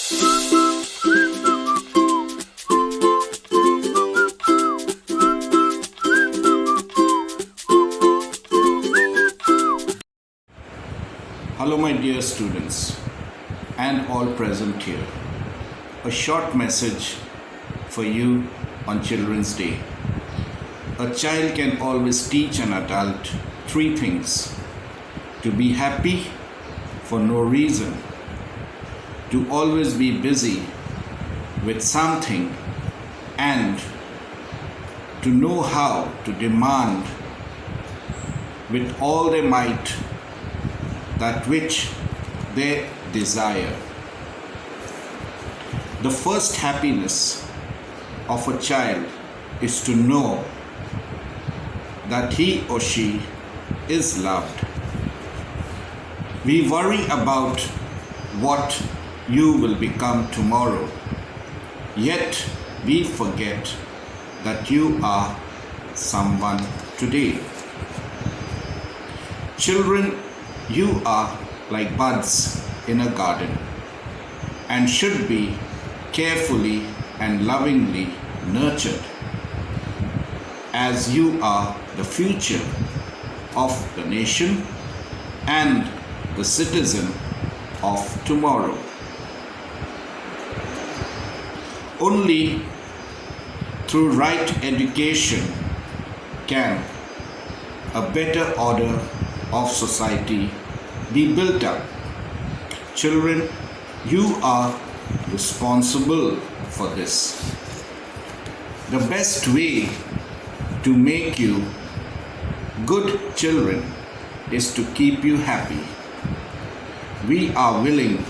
Hello my dear students and all present here. A short message for you on Children's Day. A child can always teach an adult three things: to be happy for no reason, to always be busy with something, and to know how to demand with all their might that which they desire. The first happiness of a child is to know that he or she is loved. We worry about what you will become tomorrow, yet we forget that you are someone today. Children, you are like buds in a garden and should be carefully and lovingly nurtured, as you are the future of the nation and the citizen of tomorrow. Only through right education can a better order of society be built up. Children, you are responsible for this. The best way to make you good children is to keep you happy. We are willing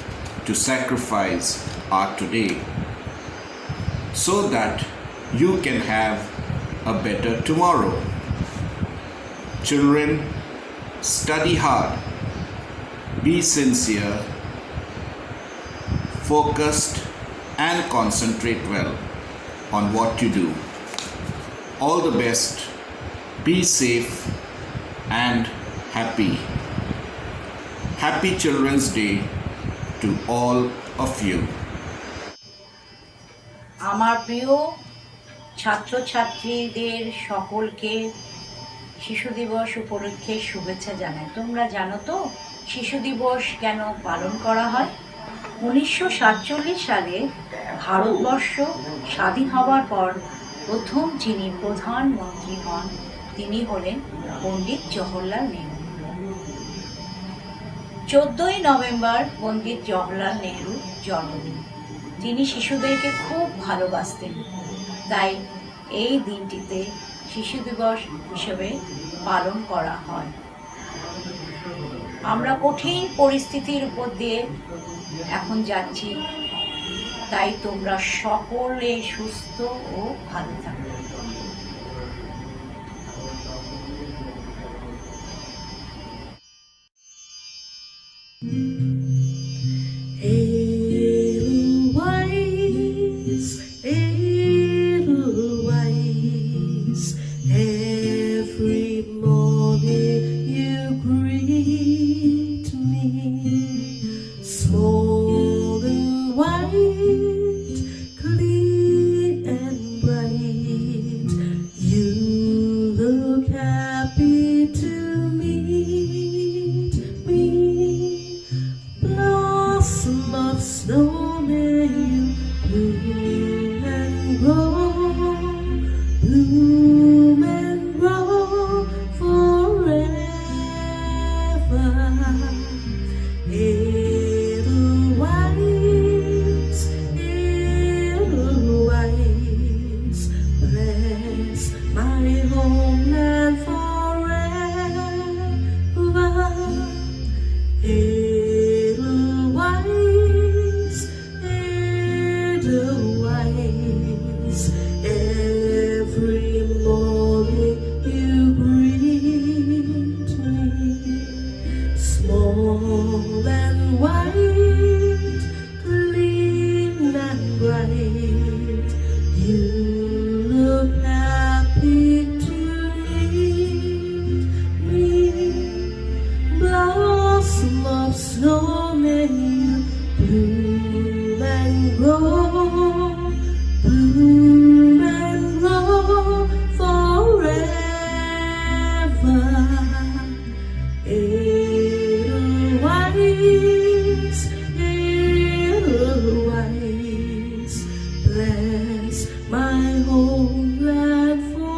to sacrifice our today so that you can have a better tomorrow. Children, study hard, be sincere, focused, and concentrate well on what you do. All the best, be safe and happy. Happy Children's Day to all of you. আমার প্রিয় ছাত্রছাত্রীদের সকলকে শিশু দিবস উপলক্ষে শুভেচ্ছা জানাই। তোমরা জানো তো শিশু দিবস কেন পালন করা হয়? 1947 সালে ভারতবর্ষ স্বাধীন হওয়ার পর প্রথম যিনি প্রধানমন্ত্রী হন তিনি হলেন পণ্ডিত জওহরলাল নেহরু। 14ই নভেম্বর পণ্ডিত জওহরলাল নেহরুর জন্মদিন। তিনি শিশুদেরকে খুব ভালোবাসতেন, তাই এই দিনটিতে শিশু দিবস হিসেবে পালন করা হয়। আমরা কঠিন পরিস্থিতির উপর দিয়ে এখন যাচ্ছি, তাই তোমরা সকলে সুস্থ ও ভালো থাকো। Every morning you greet me, small and white, clean and bright. You look happy to meet me. Blossom of snow, may you bloom and grow, bloom and grow forever. Edelweiss, bless my homeland forever. Edelweiss, Edelweiss, every morning you greet me, small and white, clean and bright. You look happy to meet me. Blossom of snow, may you bloom and grow, bloom and grow forever. Edelweiss, bless my homeland forever.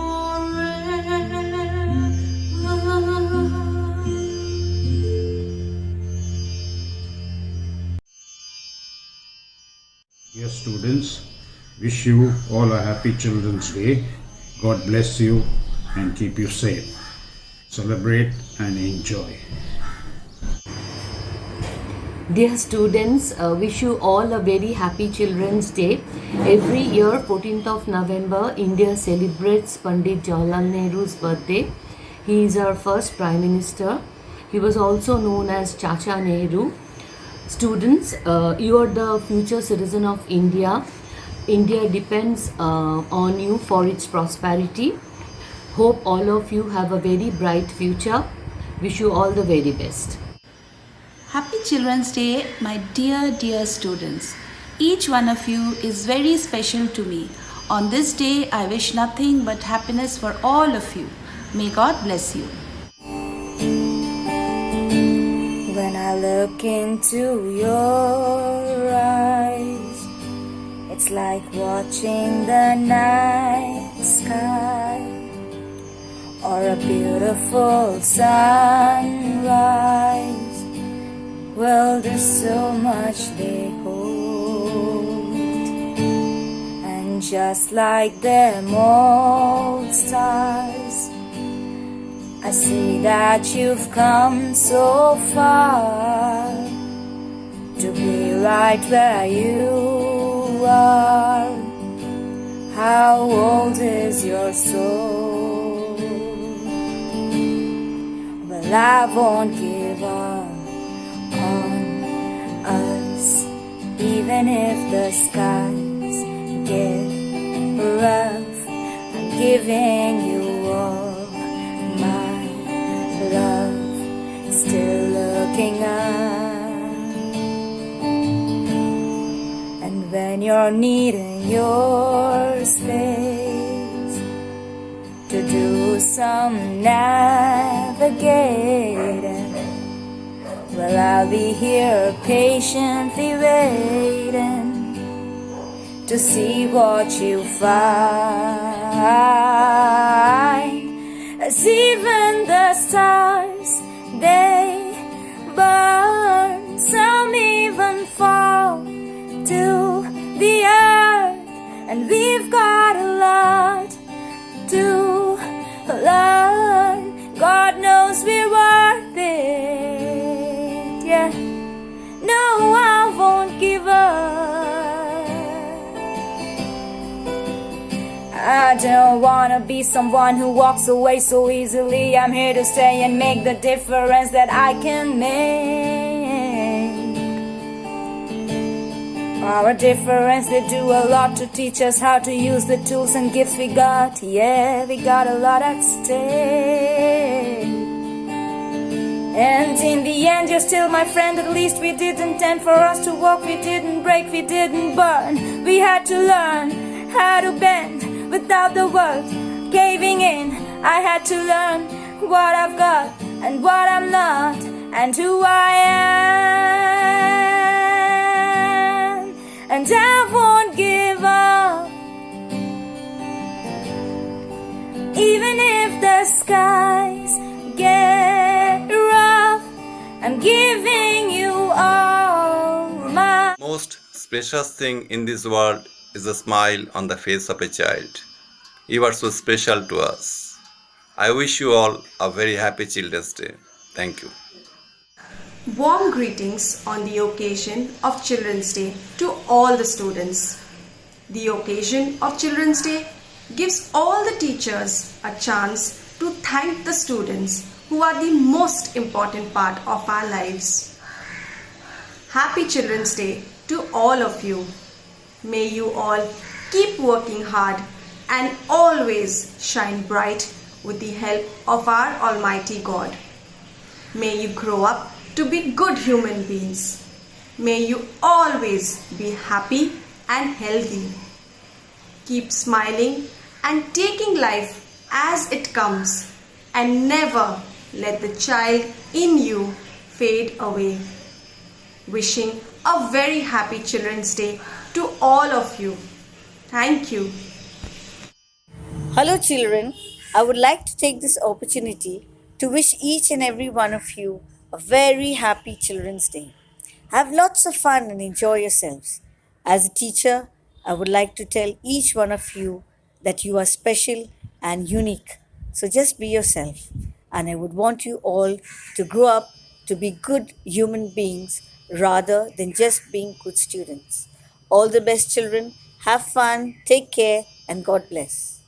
Dear students, wish you all a happy Children's Day. God bless you and keep you safe. Celebrate and enjoy. Dear students, wish you all a very happy Children's Day. Every year, 14th of November, India celebrates Pandit Jawaharlal Nehru's birthday. He is our first Prime Minister. He was also known as Chacha Nehru. Students, you are the future citizen of India. India depends on you for its prosperity. Hope all of you have a very bright future. Wish you all the very best. Happy Children's Day, my dear students. Each one of you is very special to me. On this day, I wish nothing but happiness for all of you. May God bless you. When I look into your eyes, it's like watching the night sky or a beautiful sunrise. Well, there's so much they hold, and just like them old stars, I see that you've come so far to be right where you are. How old is your soul? Well, I won't give up on us, even if the skies get rough. I'm giving you all my love, still looking up. And when you're needing your space to do some navigating, well, I'll be here patiently waiting to see what you find. As even the stars, they burn, some even fall to the earth, and we've got a lot to learn. God knows we're worth it. Yeah, no, I won't give up. I don't wanna be someone who walks away so easily. I'm here to stay and make the difference that I can make. Our difference, they do a lot to teach us how to use the tools and gifts we got. Yeah, we got a lot at stake. And in the end, you're still my friend. At least we didn't end for us to walk. We didn't break, we didn't burn. We had to learn how to bend without the world caving in. I had to learn what I've got and what I'm not, and who I am. And I won't give up, even if the skies get rough. I'm giving you all my. Most precious thing in this world is a smile on the face of a child. You are so special to us. I wish you all a very happy Children's Day. Thank you. Warm greetings on the occasion of Children's Day to all the students. The occasion of Children's Day gives all the teachers a chance to thank the students who are the most important part of our lives. Happy Children's Day to all of you. May you all keep working hard and always shine bright with the help of our Almighty God. May you grow up to be good human beings. May you always be happy and healthy. Keep smiling and taking life as it comes, and never let the child in you fade away. Wishing a very happy Children's Day to all of you. Thank you. Hello, children. I would like to take this opportunity to wish each and every one of you a very happy Children's Day. Have lots of fun and enjoy yourselves. As a teacher, I would like to tell each one of you that you are special and unique. So just be yourself. And I would want you all to grow up to be good human beings rather than just being good students. All the best, children. Have fun, take care, and God bless.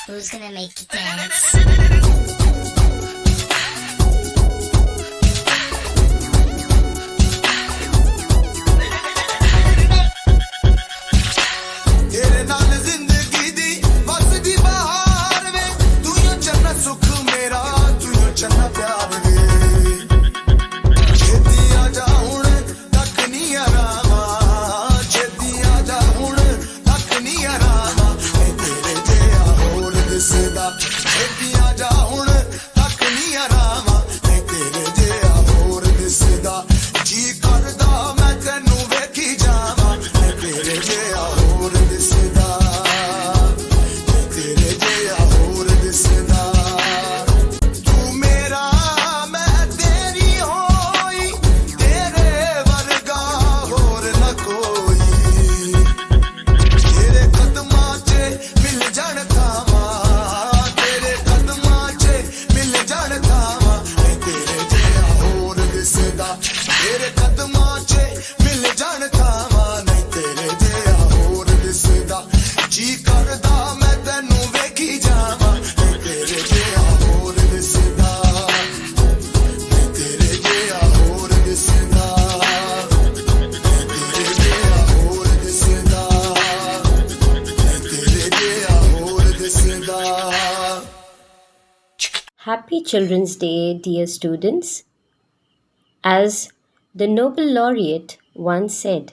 Who's gonna make you dance? Happy Children's Day, dear students. As the Nobel laureate once said,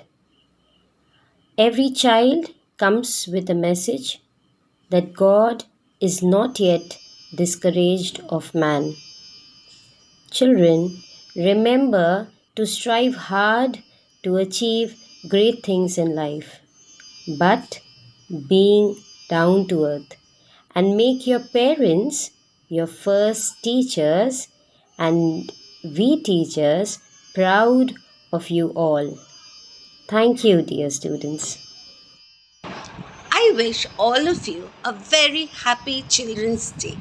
every child comes with a message that God is not yet discouraged of man. Children, remember to strive hard to achieve great things in life, but being down to earth, and make your parents your first teachers, and we teachers proud of you all. Thank you, dear students. I wish all of you a very happy Children's Day.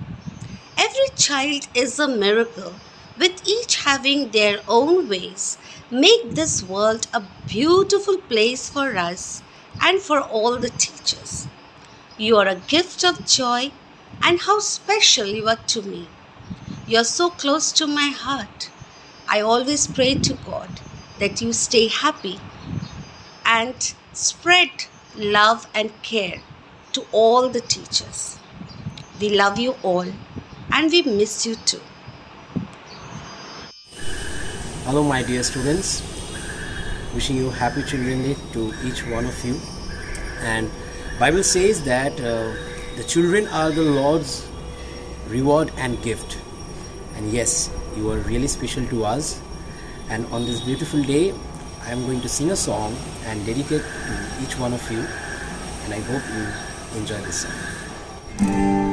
Every child is a miracle, with each having their own ways, make this world a beautiful place for us and for all the teachers. You are a gift of joy, and how special you are to me. You are so close to my heart. I always pray to God that you stay happy and spread love and care to all the teachers. We love you all and we miss you too. Hello my dear students, wishing you happy Children's Day to each one of you. And Bible says that the children are the Lord's reward and gift. And yes, you are really special to us. And on this beautiful day, I am going to sing a song and dedicate to each one of you. And I hope you enjoy this song.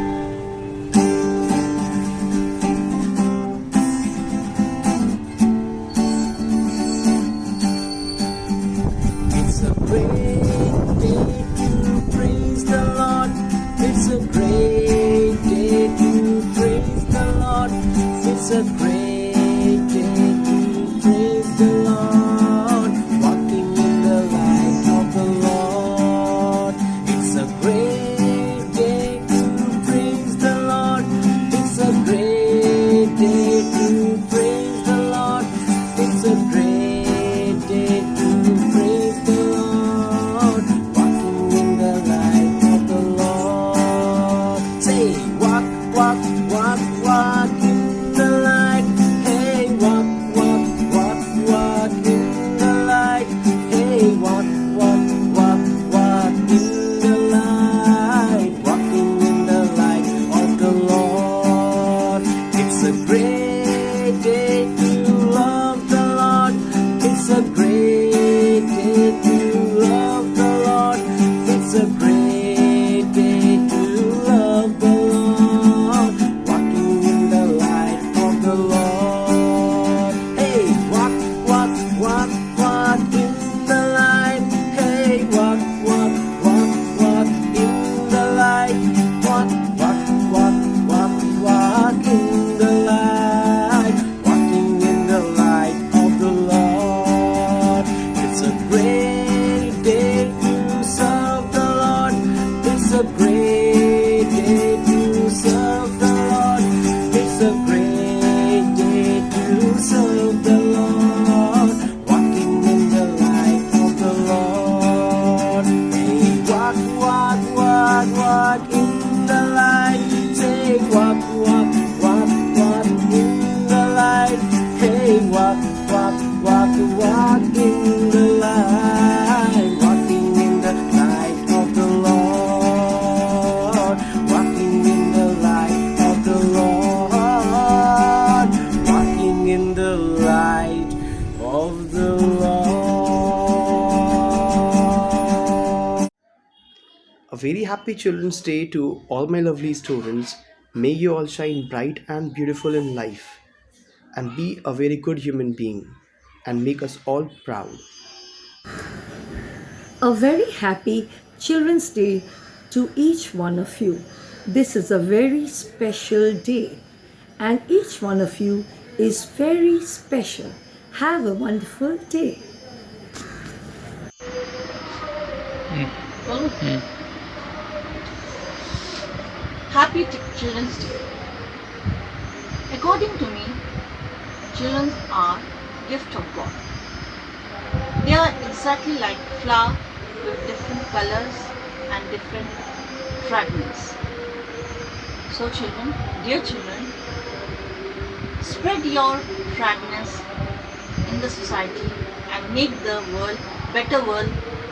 It's a great day to praise the Lord, walking in the light of the Lord. It's a great day to praise the Lord. It's a great day to praise the Lord. It's a great day to praise the Lord, walking in the light of the Lord. Say, walk, walk, walk, walk in the light. Hey, walk, walk, walk, walk in the light. Hey, walk, walk, walk, walk in the light, walking in the light of the Lord. It's a great day to love the Lord. It's a great day to love the Lord. It's a great day to love the Lord, walking in the light of the Lord. Hey, walk, walk, walk, walk in the light. Hey, walk, walk, walk, walk in the light. Walk, walk, walk, walk, walk in the light, walking in the light of the Lord. It's a great day to serve the Lord. It's a great day to serve the Lord. It's a great day to serve the Lord, walking in the light of the Lord. Hey, walk, walk, walk, walk in the light. Say, walk, walk, walk, walk in the light. Hey, walk, walk, walk, walk in the light, walking in the light of the Lord, walking in the light of the Lord, walking in the light of the Lord. A very happy Children's Day to all my lovely students. May you all shine bright and beautiful in life and be a very good human being and make us all proud. A very happy Children's Day to each one of you. This is a very special day, and each one of you is very special. Have a wonderful day. Happy Children's Day. According to me, children are gift of God. They are exactly like flower with different colors and different fragrance. So children, dear children, spread your fragrance in the society and make the world better world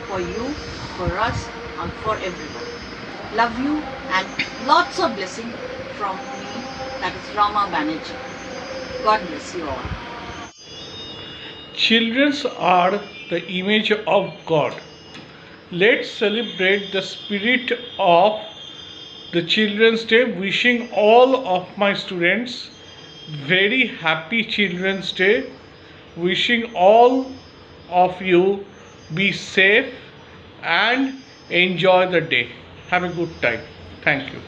for you, for us, and for everyone. Love you and lots of blessing from me, that is Rama Banerjee. God bless you all. Children are the image of God. Let's celebrate the spirit of the Children's Day. Wishing all of my students very happy Children's Day. Wishing all of you be safe and enjoy the day. Have a good time. Thank you.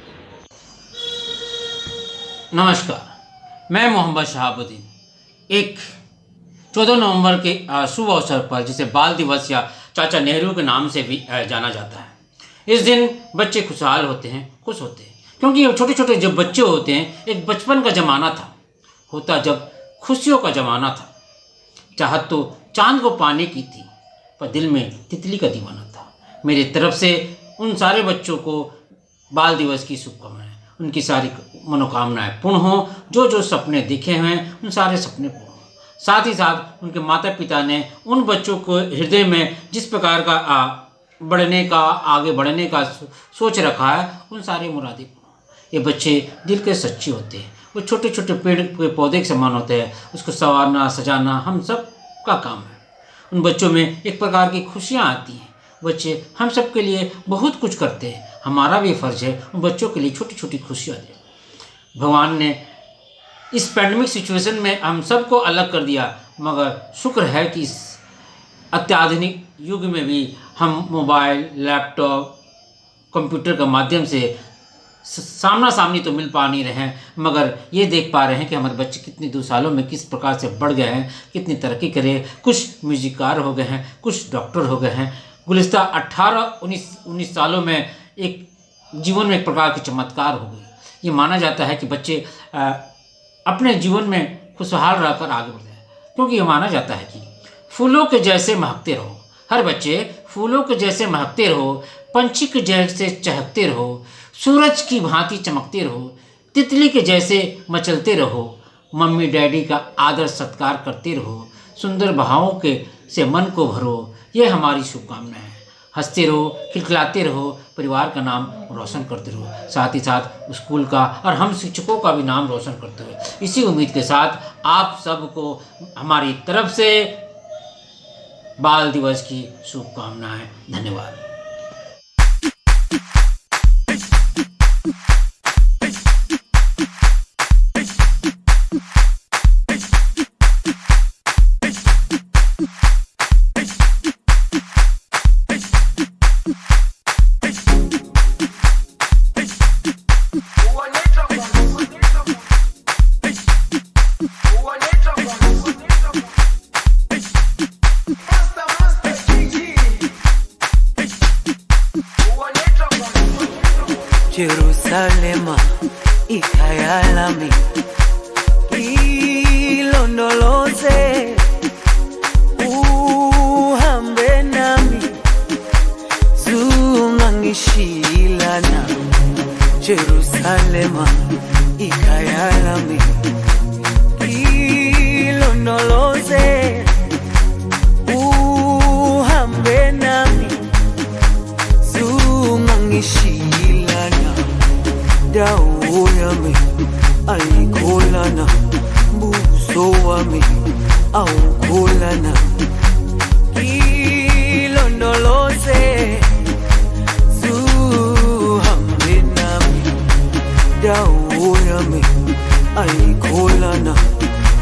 नमस्कार, मैं मोहम्मद शहाबुद्दीन। एक 14 नवंबर के शुभ अवसर पर जिसे बाल दिवस या चाचा नेहरू के नाम से भी जाना जाता है, इस दिन बच्चे खुशहाल होते हैं, खुश होते हैं, क्योंकि छोटे छोटे जब बच्चे होते हैं, एक बचपन का ज़माना होता जब खुशियों का ज़माना था। चाहत तो चांद को पाने की थी, पर दिल में तितली का दीवाना था। मेरी तरफ से उन सारे बच्चों को बाल दिवस की शुभकामनाएं, उनकी सारी मनोकामनाएं पूर्ण हो, जो जो सपने देखे हैं उन सारे सपने पूर्ण हो। साथ ही साथ उनके माता पिता ने उन बच्चों को हृदय में जिस प्रकार का बढ़ने का, आगे बढ़ने का सोच रखा है, उन सारे मुरादें पूर्ण हो। ये बच्चे दिल के सच्चे होते हैं, वो छोटे छोटे पेड़ के पौधे के समान होते हैं, उसको संवारना सजाना हम सब का काम है। उन बच्चों में एक प्रकार की खुशियाँ आती हैं। बच्चे हम सब के लिए बहुत कुछ करते हैं, हमारा भी फ़र्ज़ है उन बच्चों के लिए छोटी छोटी खुशियाँ दें। भगवान ने इस पैंडमिक सिचुएशन में हम सबको अलग कर दिया, मगर शुक्र है कि इस अत्याधुनिक युग में भी हम मोबाइल, लैपटॉप, कंप्यूटर के माध्यम से सामना सामनी तो मिल पा नहीं रहे हैं, मगर ये देख पा रहे हैं कि हमारे बच्चे कितने 2 सालों में किस प्रकार से बढ़ गए हैं, कितनी तरक्की करे। कुछ म्यूजिकार हो गए हैं, कुछ डॉक्टर हो गए हैं। गुलिस्ता 18-19 सालों में एक जीवन में एक प्रकार की चमत्कार हो गई। ये माना जाता है कि बच्चे अपने जीवन में खुशहाल रहकर आगे बढ़ते हैं, क्योंकि ये माना जाता है कि फूलों के जैसे महकते रहो। हर बच्चे फूलों के जैसे महकते रहो, पंछी के जैसे चहकते रहो, सूरज की भांति चमकते रहो, तितली के जैसे मचलते रहो, मम्मी डैडी का आदर सत्कार करते रहो, सुंदर भावों के से मन को भरो। ये हमारी शुभकामनाएं हैं। हंसते रहो, खिलखिलाते रहो, परिवार का नाम रोशन करते रहो, साथ ही साथ स्कूल का और हम शिक्षकों का भी नाम रोशन करते रहो। इसी उम्मीद के साथ आप सबको हमारी तरफ से बाल दिवस की शुभकामनाएं। धन्यवाद। Jerusalema ikayalami ilondoloze uhambe nami zungangishilana. Jerusalema ikayalami ilondoloze uhambe nami zungangishilana. Dawo yami ayikholana, buso wami awukholana. Ilondoloze zuhambe nami. Dawo yami ayikholana,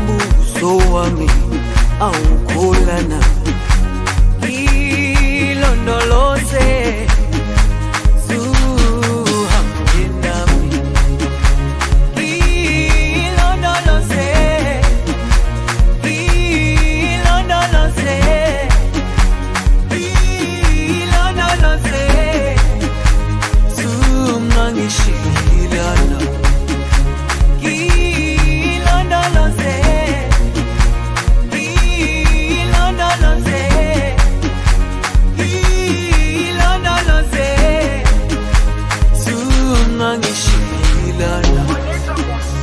buso wami awukholana. Ilondoloze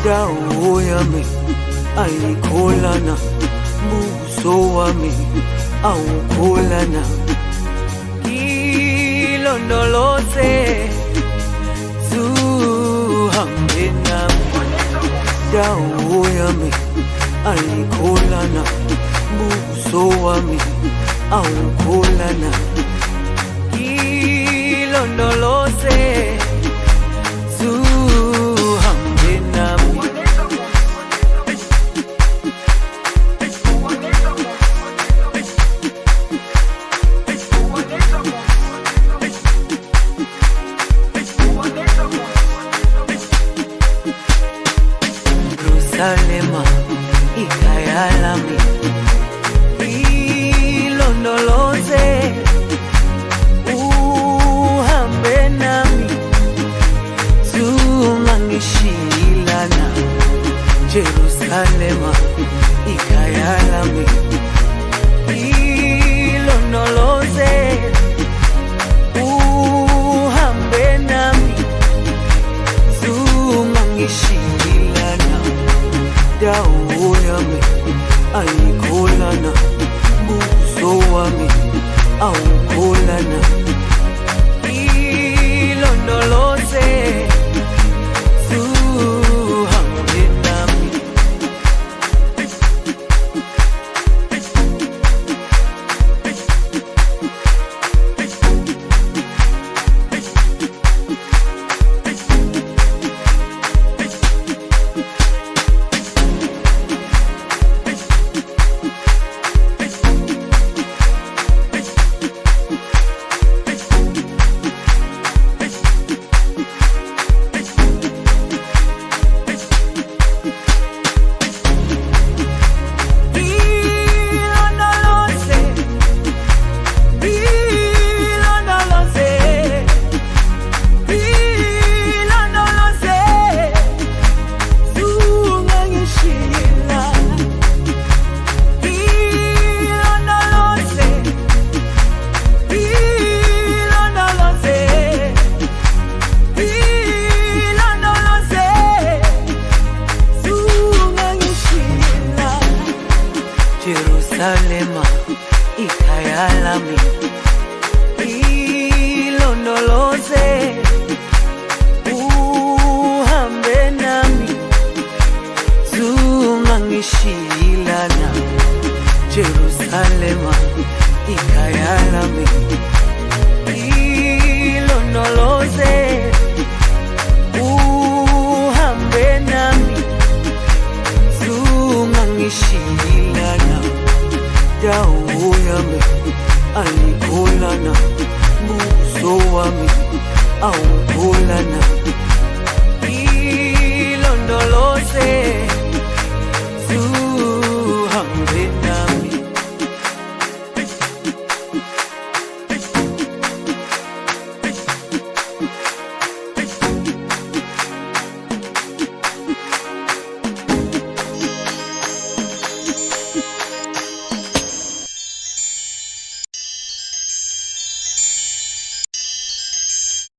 dawo yami ayikholana, buso wami awukholana. Ilondoloze zuhambe nami. Dawo yami ayikholana, buso wami awukholana. Ilondoloze zuhambe nami. Jerusalema ikayalami ilondoloze uhambe nami zungangishilana. Jerusalema ikayalami ilondoloze uhambe nami zungangishilana. Dawo yami ayikholana, buso wami awukholana. Ilondoloze zuhambe nami. Jerusalema ikhaya lami ilondoloze uhambe nami zungangishilana Jerusalema ikhaya lami ilondoloze uhambe nami zungangishilana dawo yami ayikholana buso wami awukholana